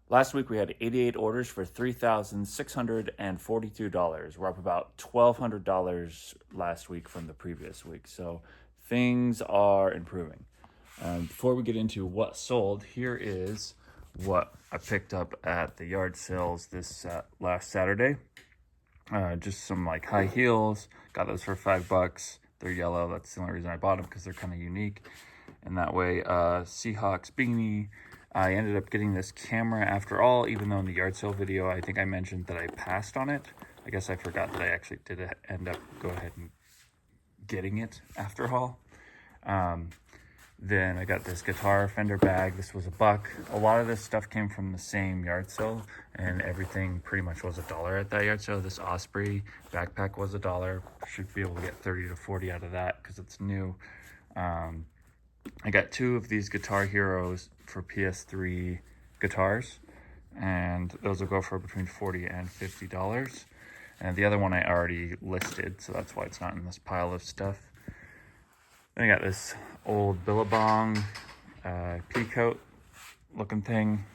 Last week we had 88 orders for $3,642. We're up about $1,200 last week from the previous week. So things are improving. Before we get into what sold, here is what I picked up at the yard sales this last Saturday. Just some like high heels. Got those for $5. They're yellow. That's the only reason I bought them, because they're kind of unique. And that way, Seahawks beanie. I ended up getting this camera after all, even though in the yard sale video, I think I mentioned that I passed on it. I guess I forgot that I actually did end up go ahead and getting it after all. Then I got this guitar Fender bag. This was $1. A lot of this stuff came from the same yard sale, and everything pretty much was $1 at that yard sale. This Osprey backpack was $1. Should be able to get 30 to 40 out of that because it's new. I got 2 of these Guitar Heroes for PS3 guitars, and those will go for between $40 and $50. And the other one I already listed, so that's why it's not in this pile of stuff. Then I got this old Billabong pea coat looking thing,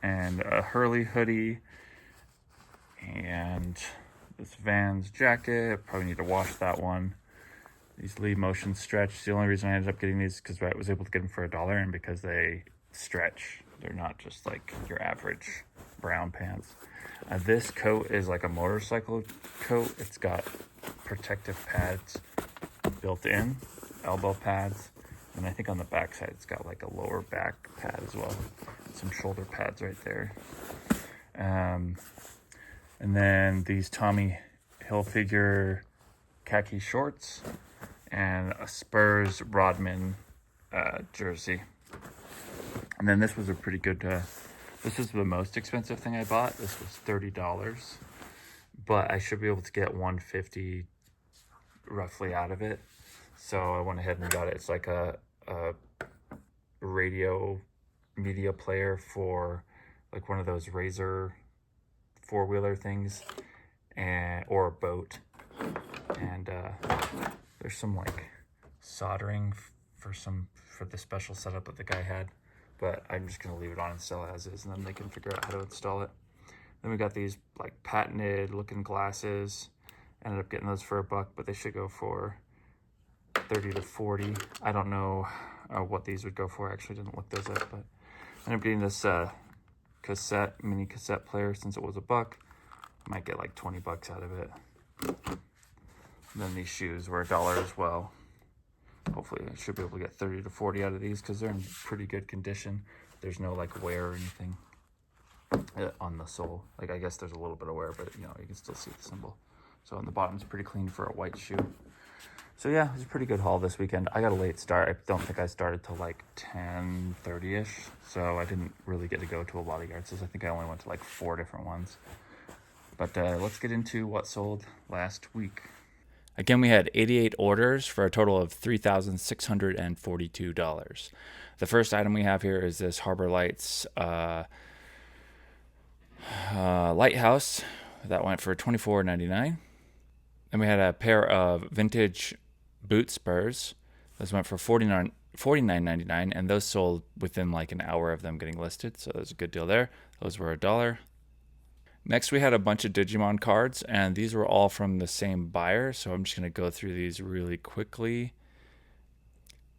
and a Hurley hoodie, and this Vans jacket. Probably need to wash that one. These Lee Motion Stretch. The only reason I ended up getting these is because I was able to get them for $1, and because they stretch. They're not just like your average brown pants. This coat is like a motorcycle coat. It's got protective pads built in, elbow pads, and I think on the back side it's got like a lower back pad as well. Some shoulder pads right there. And then these Tommy Hilfiger khaki shorts, and a Spurs Rodman jersey. And then this was a pretty good, this is the most expensive thing I bought. This was $30, but I should be able to get $150 roughly out of it. So I went ahead and got it. It's like a radio media player for like one of those Razor 4-wheeler things, or a boat. And there's some like soldering for the special setup that the guy had, but I'm just gonna leave it on and sell it as is, and then they can figure out how to install it. Then we got these like patented looking glasses. Ended up getting those for $1, but they should go for 30 to 40. I don't know what these would go for. I actually didn't look those up, but I ended up getting this mini cassette player since it was $1. Might get like 20 bucks out of it. And then these shoes were $1 as well. Hopefully I should be able to get 30 to 40 out of these because they're in pretty good condition. There's no like wear or anything on the sole. Like I guess there's a little bit of wear, but you can still see the symbol. So on the bottom's pretty clean for a white shoe. So yeah, it was a pretty good haul this weekend. I got a late start. I don't think I started till like 10:30ish. So I didn't really get to go to a lot of yard sales. I think I only went to like 4 different ones. But let's get into what sold last week. Again, we had 88 orders for a total of $3,642. The first item we have here is this Harbor Lights lighthouse. That went for $24.99. Then we had a pair of vintage boot spurs. Those went for $49.99, and those sold within like an hour of them getting listed. So that was a good deal there. Those were $1. Next, we had a bunch of Digimon cards, and these were all from the same buyer. So I'm just going to go through these really quickly.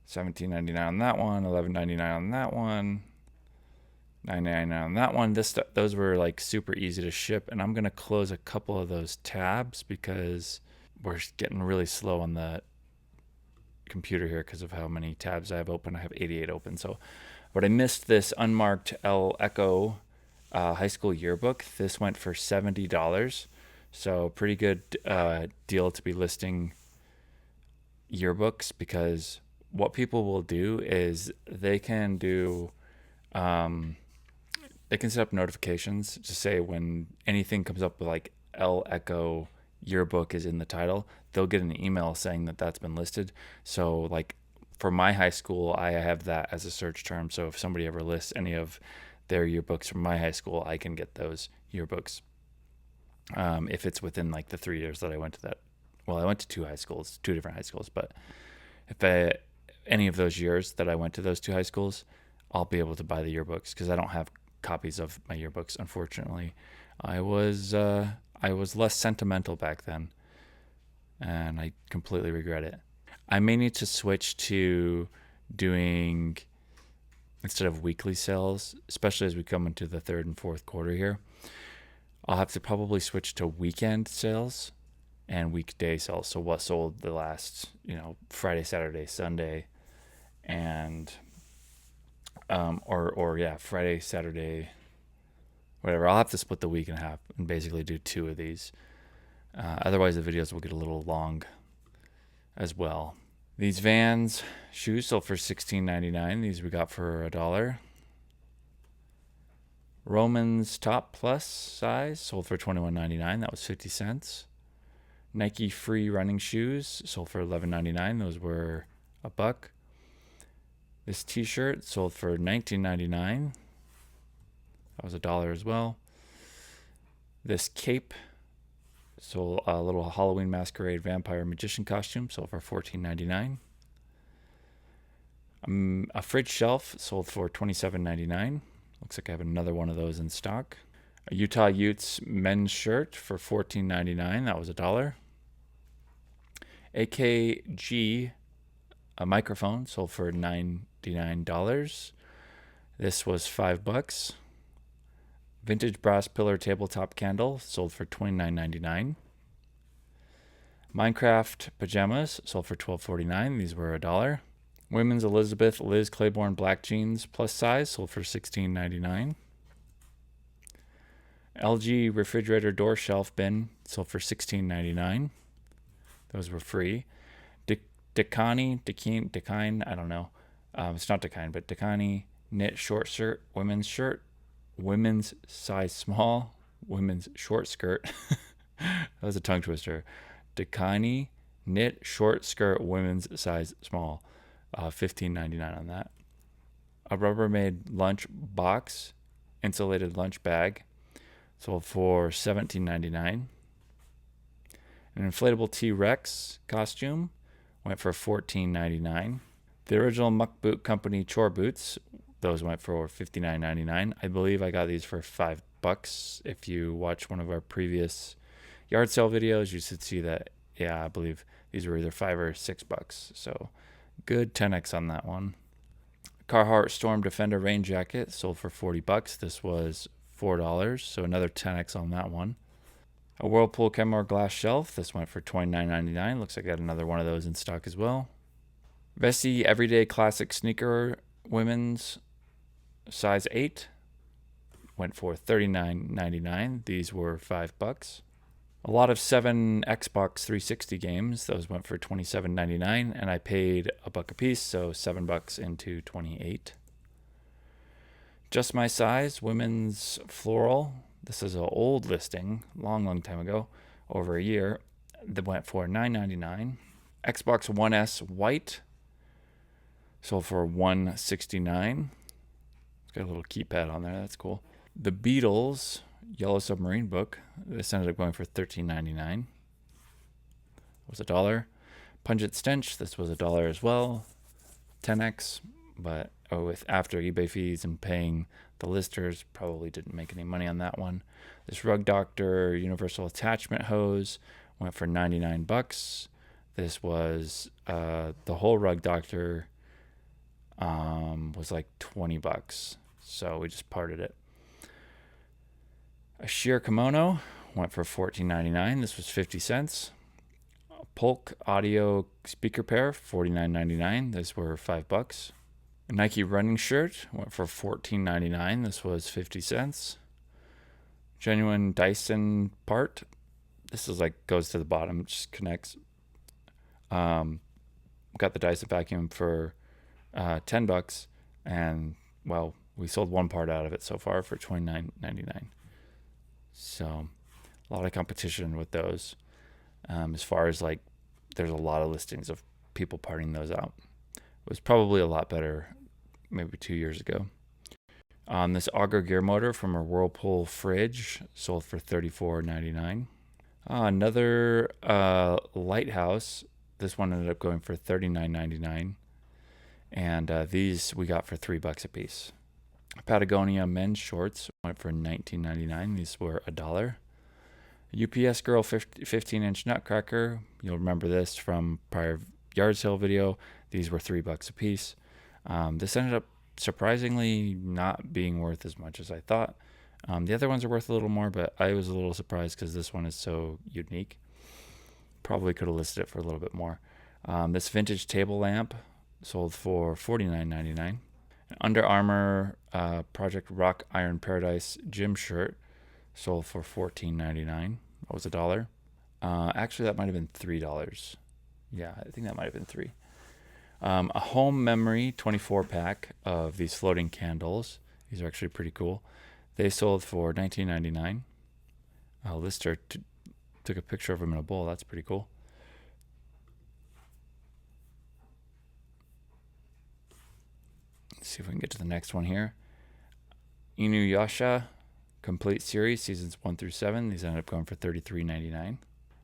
$17.99 on that one, $11.99 on that one, $9.99 on that one. Those were like super easy to ship, and I'm going to close a couple of those tabs because we're getting really slow on the computer here because of how many tabs I have open. I have 88 open. So, but I missed this unmarked El Echo high school yearbook. This went for $70. So pretty good deal to be listing yearbooks, because what people will do is they can set up notifications to say when anything comes up with like El Echo yearbook is in the title, they'll get an email saying that that's been listed. So like for my high school, I have that as a search term. So if somebody ever lists any of their yearbooks from my high school, I can get those yearbooks. If it's within like the 3 years that I went to that. Well, I went to 2 different high schools, but if any of those years that I went to those 2 high schools, I'll be able to buy the yearbooks because I don't have copies of my yearbooks, unfortunately. I was less sentimental back then, and I completely regret it. I may need to switch to doing, instead of weekly sales, especially as we come into the third and fourth quarter here, I'll have to probably switch to weekend sales and weekday sales. So what sold the last, Friday, Saturday, Sunday, and Friday, Saturday, whatever. I'll have to split the week in half and basically do 2 of these. Otherwise, the videos will get a little long as well. These Vans shoes sold for $16.99. These we got for $1. Roman's top plus size sold for $21.99. That was 50 cents. Nike free running shoes sold for $11.99. Those were $1. This t-shirt sold for $19.99. That was $1 as well. This cape, sold a little Halloween masquerade vampire magician costume, sold for $14.99. A fridge shelf sold for $27.99. Looks like I have another one of those in stock. A Utah Utes men's shirt for $14.99. That was $1. AKG, a microphone, sold for $99. This was $5. Vintage brass pillar tabletop candle sold for $29.99. Minecraft pajamas sold for $12.49. These were $1. Women's Elizabeth Liz Claiborne black jeans plus size sold for $16.99. LG refrigerator door shelf bin sold for $16.99. Those were free. Dakine, I don't know. It's not Dakine, but Dakine knit short shirt, women's size small, women's short skirt. That was a tongue twister. Dakine knit short skirt, women's size small. $15.99 on that. A Rubbermaid lunch box, insulated lunch bag, sold for $17.99. An inflatable T-Rex costume went for $14.99. The original Muck Boot Company chore boots, those went for $59.99. I believe I got these for $5. If you watch one of our previous yard sale videos, you should see that. Yeah, I believe these were either $5 or $6. So good 10x on that one. Carhartt Storm Defender rain jacket sold for $40. This was $4, so another 10x on that one. A Whirlpool Kenmore glass shelf. This went for $29.99. Looks like I got another one of those in stock as well. Vessi Everyday Classic Sneaker women's size 8 went for $39.99. These were $5. A lot of 7 Xbox 360 games. Those went for $27.99, and I paid $1 a piece, so $7 into 28. Just My Size women's floral. This is an old listing, long time ago, over a year. That went for $9.99. Xbox One S white sold for $169. It's got a little keypad on there. That's cool. The Beatles Yellow Submarine book. This ended up going for $13.99. Was $1. Pungent Stench. This was $1 as well. 10x, but after eBay fees and paying the listers, probably didn't make any money on that one. This Rug Doctor Universal Attachment Hose went for $99. This was the whole Rug Doctor was like $20, so we just parted it. A sheer kimono went for $14.99. This was 50 cents. A Polk audio speaker pair, $49.99. These were $5. A Nike running shirt went for $14.99. This was 50 cents. Genuine Dyson part. This is goes to the bottom, just connects. Got the Dyson vacuum for $10, and we sold one part out of it so far for $29.99. So a lot of competition with those. As far as there's a lot of listings of people parting those out. It was probably a lot better maybe 2 years ago. This Auger gear motor from a Whirlpool fridge sold for $34.99. Another Lighthouse. This one ended up going for $39.99. And these we got for $3 a piece. Patagonia men's shorts went for $19.99. These were $1. UPS Girl 15-inch nutcracker. You'll remember this from prior yard sale video. These were $3 a piece. This ended up surprisingly not being worth as much as I thought. The other ones are worth a little more, but I was a little surprised because this one is so unique. Probably could have listed it for a little bit more. This vintage table lamp sold for $49.99. Under Armour Project Rock Iron Paradise gym shirt sold for $14.99. That was $1. Actually, that might have been $3. Yeah, I think that might have been $3. A home memory 24-pack of these floating candles. These are actually pretty cool. They sold for $19.99. Lister took a picture of them in a bowl. That's pretty cool. Let's see if we can get to the next one here. Inuyasha Complete Series, seasons 1 through 7. These ended up going for $33.99.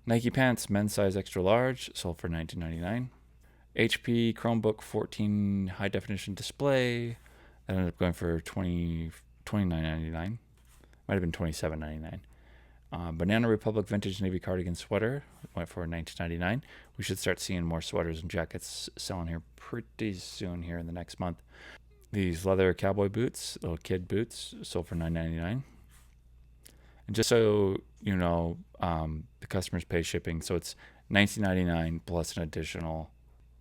Nike pants, men's size extra large, sold for $19.99. HP Chromebook 14 high definition display, that ended up going for $29.99. Might have been $27.99. Banana Republic vintage navy cardigan sweater went for $19.99. We should start seeing more sweaters and jackets selling here pretty soon here in the next month. These leather cowboy boots, little kid boots, sold for $9.99. And just so you know, the customers pay shipping, so it's $19.99 plus an additional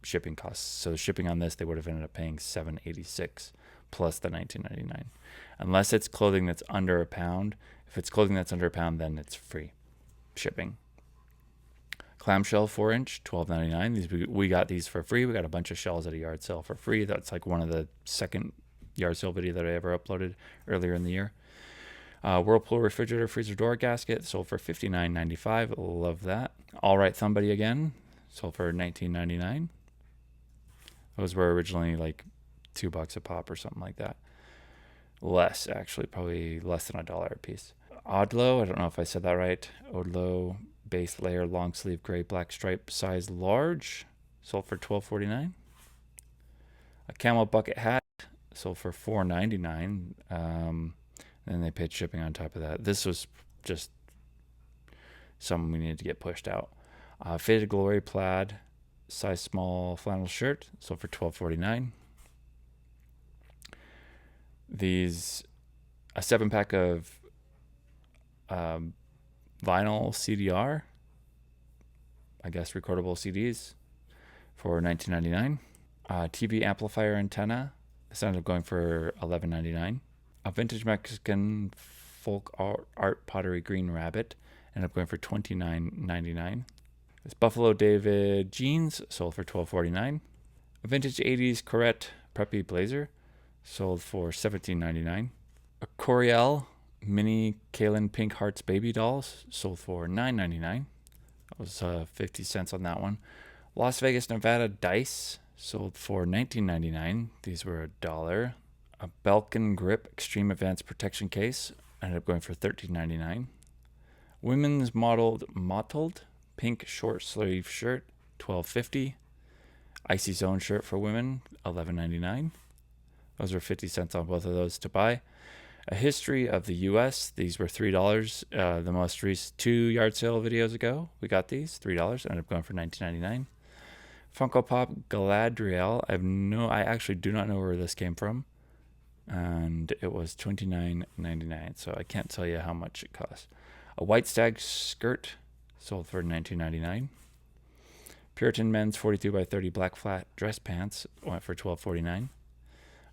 shipping costs. So the shipping on this, they would have ended up paying $7.86 plus the $19.99. Unless it's clothing that's under a pound. If it's clothing that's under a pound, then it's free shipping. Clamshell 4-inch, $12.99. These we got these for free. We got a bunch of shells at a yard sale for free. That's like one of the second yard sale video that I ever uploaded earlier in the year. Whirlpool refrigerator freezer door gasket sold for $59.95. Love that. All Right Thumb Buddy again sold for $19.99. Those were originally like $2 a pop or something like that. Less, actually, probably less than $1 a piece. Odlo, I don't know if I said that right. Odlo base layer long sleeve gray black stripe size large sold for $12.49. A camel bucket hat sold for $4.99. And they paid shipping on top of that. This was just something we needed to get pushed out. Faded Glory plaid size small flannel shirt sold for $12.49. These a 7-pack of vinyl CDR, I guess recordable CDs, for $19.99. TV amplifier antenna. This ended up going for $11.99. A vintage Mexican folk art pottery green rabbit ended up going for $29.99. This Buffalo David jeans sold for $12.49. A vintage 80s Corette preppy blazer sold for $17.99. A Coriel mini Kaylin Pink Hearts baby dolls sold for $9.99. That was 50 cents on that one. Las Vegas, Nevada dice sold for $19.99. These were $1. A Belkin Grip Extreme Advanced Protection Case ended up going for $13.99. Women's mottled pink short sleeve shirt, $12.50. Icy Zone shirt for women, $11.99. Those were 50 cents on both of those to buy. A History of the U.S. These were $3. The most recent 2 yard sale videos ago, we got these, $3. Ended up going for $19.99. Funko Pop Galadriel. I actually do not know where this came from. And it was $29.99, so I can't tell you how much it cost. A White Stag skirt sold for $19.99. Puritan men's 42 by 30 black flat dress pants went for $12.49.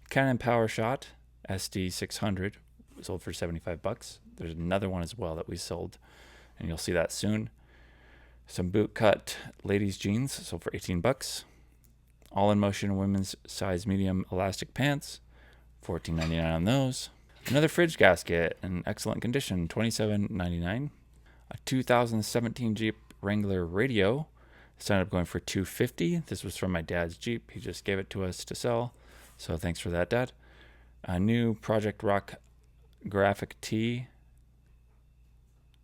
Canon PowerShot SD 600 sold for $75. There's another one as well that we sold, and you'll see that soon. Some boot cut ladies jeans sold for $18. All in Motion women's size medium elastic pants, $14.99 on those. Another fridge gasket in excellent condition, $27.99. A 2017 Jeep Wrangler radio. This ended up going for $250. This was from my dad's Jeep. He just gave it to us to sell. So thanks for that, Dad. A new Project Rock graphic tee.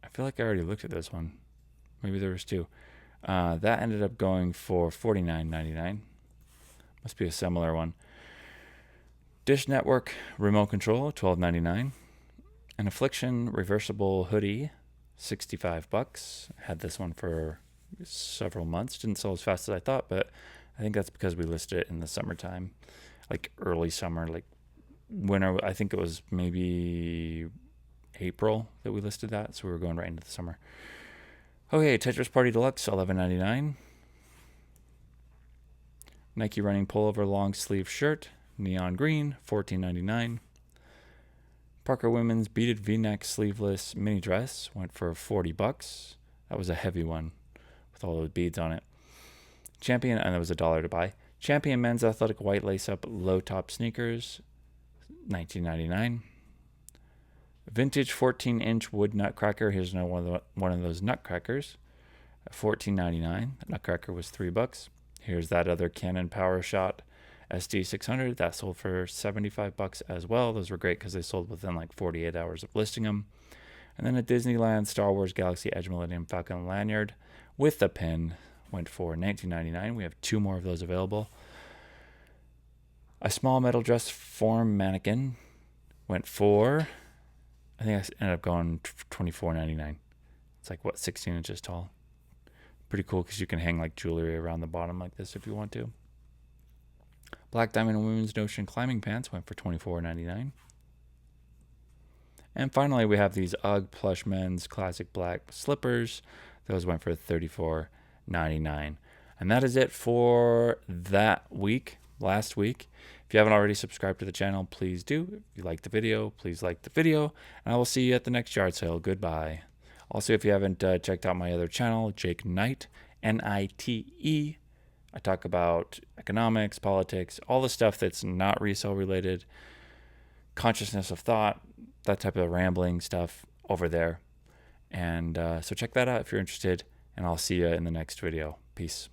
I feel like I already looked at this one. Maybe there was 2. That ended up going for $49.99. Must be a similar one. Dish Network remote control, $12.99. An Affliction reversible hoodie, $65. Had this one for several months. Didn't sell as fast as I thought, but I think that's because we listed it in the summertime, like early summer, like winter. I think it was maybe April that we listed that, so we were going right into the summer. Okay, Tetris Party Deluxe, $11.99. Nike running pullover long sleeve shirt, neon green, $14.99. Parker Women's beaded V-neck sleeveless mini dress went for $40. That was a heavy one with all those beads on it. Champion, and it was $1 to buy. Champion men's athletic white lace-up low-top sneakers, $19.99. Vintage 14-inch wood nutcracker. Here's another one of those nutcrackers, $14.99. The nutcracker was $3. Here's that other Canon PowerShot SD600 that sold for $75 as well. Those were great because they sold within like 48 hours of listing them. And then a Disneyland Star Wars Galaxy Edge Millennium Falcon lanyard with a pin went for $19.99. We have 2 more of those available. A small metal dress form mannequin went for, I think I ended up going $24.99. It's like, what, 16 inches tall. Pretty cool because you can hang like jewelry around the bottom like this if you want to. Black Diamond Women's Notion climbing pants went for $24.99. And finally, we have these UGG plush men's classic black slippers. Those went for $34.99. And that is it for that week, last week. If you haven't already subscribed to the channel, please do. If you like the video, please like the video. And I will see you at the next yard sale. Goodbye. Also, if you haven't checked out my other channel, Jake Knight, N-I-T-E, I talk about economics, politics, all the stuff that's not resale related, consciousness of thought, that type of rambling stuff over there. And so check that out if you're interested, and I'll see you in the next video. Peace.